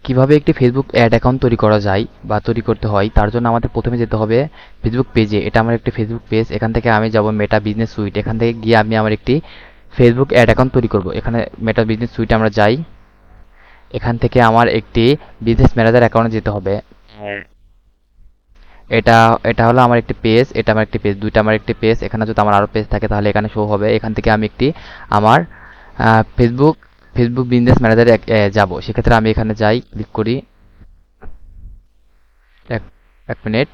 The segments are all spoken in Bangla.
কিভাবে একটি ফেসবুক অ্যাড অ্যাকাউন্ট তৈরি করা যায় বা তৈরি করতে হয় তার জন্য আমাদের প্রথমে যেতে হবে ফেসবুক পেজে। এটা আমার একটি ফেসবুক পেজ। এখান থেকে আমি যাব মেটা বিজনেস সুইট। এখান থেকে গিয়ে আমি আমার একটি ফেসবুক অ্যাড অ্যাকাউন্ট তৈরি করব। এখানে মেটা বিজনেস সুইটে আমরা যাই। এখান থেকে আমার একটি বিজনেস ম্যানেজার অ্যাকাউন্টে যেতে হবে। এটা এটা হলো আমার একটি পেজ, এটা আমার একটি পেজ, দুইটা আমার একটি পেজ। এখানে যদি আমার আরও পেজ থাকে তাহলে এখানে শো হবে। এখান থেকে আমি একটি আমার ফেসবুক ফেসবুক বিজনেস ম্যানেজারে যাব। সেক্ষেত্রে আমি এখানে যাই, ক্লিক করি। এক এক মিনিট।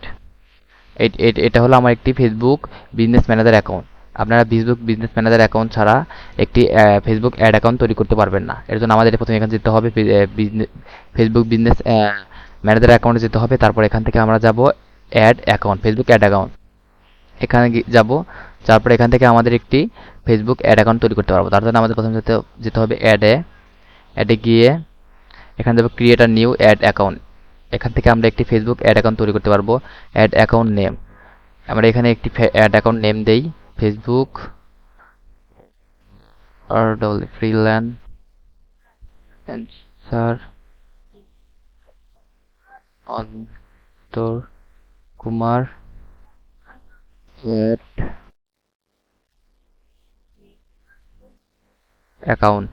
এটা হলো আমার একটি ফেসবুক বিজনেস ম্যানেজার অ্যাকাউন্ট। আপনারা ফেসবুক বিজনেস ম্যানেজার অ্যাকাউন্ট ছাড়া একটি ফেসবুক অ্যাড অ্যাকাউন্ট তৈরি করতে পারবেন না। এর জন্য আমাদের প্রথমে এখানে যেতে হবে, ফেসবুক বিজনেস ম্যানেজার অ্যাকাউন্টে যেতে হবে। তারপর এখান থেকে আমরা যাব ad account, Facebook ad account. এখানে যাব। তারপর এখান থেকে আমাদের একটি ফেসবুক অ্যাড অ্যাকাউন্ট তৈরি করতে পারবো। তার জন্য আমাদের প্রথমে যেতে হবে অ্যাডে গিয়ে এখানে দেবো create a new ad account. এখান থেকে আমরা একটি ফেসবুক অ্যাড অ্যাকাউন্ট তৈরি করতে পারবো। অ্যাড অ্যাকাউন্ট নেম, আমরা এখানে একটি অ্যাড অ্যাকাউন্ট নেম দেই, Facebook freelancer Antar Kumar ad account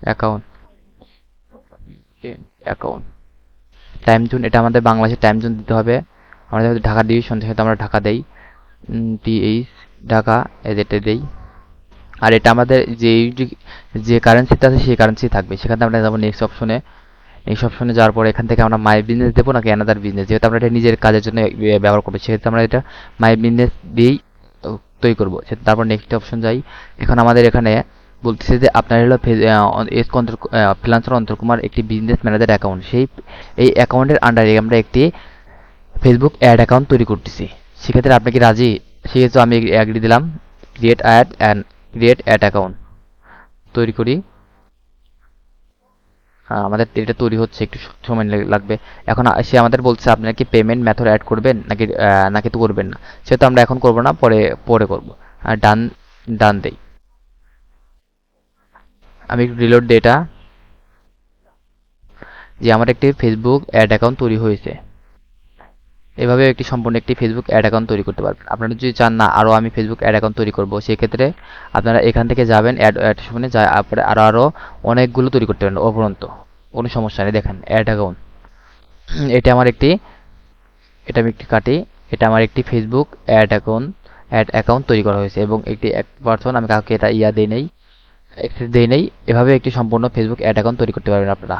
account account time zone, এটা আমাদের বাংলাদেশের টাইম জোন দিতে হবে। আমাদের হয়তো ঢাকা ডিভিশন, সেহেতু আমরা ঢাকা দেই, টিএইচ ঢাকা এজেটে দেই। আর এটা আমাদের যে কারেন্সিতে আছে সেই কারেন্সি থাকবে। সেখানে আমরা যাবো নেক্সট অপশনে। নেক্সট অপশনে যাওয়ার পরে এখান থেকে আমরা মাই বিজনেস দেবো নাকি অ্যানাদার বিজনেস। যেহেতু আমরা এটা নিজের কাজের জন্য ব্যবহার করবো, সেহেতু আমরা এটা মাই বিজনেস দিয়েই তৈরি করবো। তারপর নেক্সট অপশন যাই। এখন আমাদের এখানে বলতেছে যে আপনার হলো ফ্রিল্যান্সার অন্তর কুমার একটি বিজনেস ম্যানেজার অ্যাকাউন্ট। এই অ্যাকাউন্টের আন্ডারে আমরা একটি ফেসবুক অ্যাড অ্যাকাউন্ট তৈরি করতেছি। সেক্ষেত্রে আপনি কি রাজি? সেক্ষেত্রে আমি অ্যাগ্রি দিলাম। ক্রিয়েট অ্যাড অ্যাকাউন্ট তৈরি করি। আমাদের এটা তৈরি হচ্ছে, একটু সময় লাগবে। এখন সে আমাদের বলছে আপনারা কি পেমেন্ট মেথড অ্যাড করবেন নাকি তো করবেন না। সেহেতু আমরা এখন করবো না, পরে পরে করবো। আর ডান ডান দেই। আমি একটু রিলোড ডেটা যে আমার একটি ফেসবুক অ্যাড অ্যাকাউন্ট তৈরি হয়েছে। এভাবে সম্পূর্ণ একটি ফেসবুক অ্যাড অ্যাকাউন্ট তৈরি করতে পারবেন। আপনারা যদি চান না আরও আমি ফেসবুক অ্যাড অ্যাকাউন্ট তৈরি করবো, সেক্ষেত্রে আপনারা এখান থেকে যাবেন অ্যাড শুনে যায়, তারপরে আরও অনেকগুলো তৈরি করতে পারেন অপরন্ত। কোনো সমস্যা নেই। দেখেন অ্যাড অ্যাকাউন্ট, এটা আমার একটি, এটা আমি একটি কাটি। এটা আমার একটি ফেসবুক অ্যাড অ্যাকাউন্ট তৈরি করা হয়েছে এবং একটি এক পার্সন, আমি কাউকে এটা দেই নেই, অ্যাক্সেস দেই নেই। এভাবে একটি সম্পূর্ণ ফেসবুক অ্যাড অ্যাকাউন্ট তৈরি করতে পারবেন আপনারা।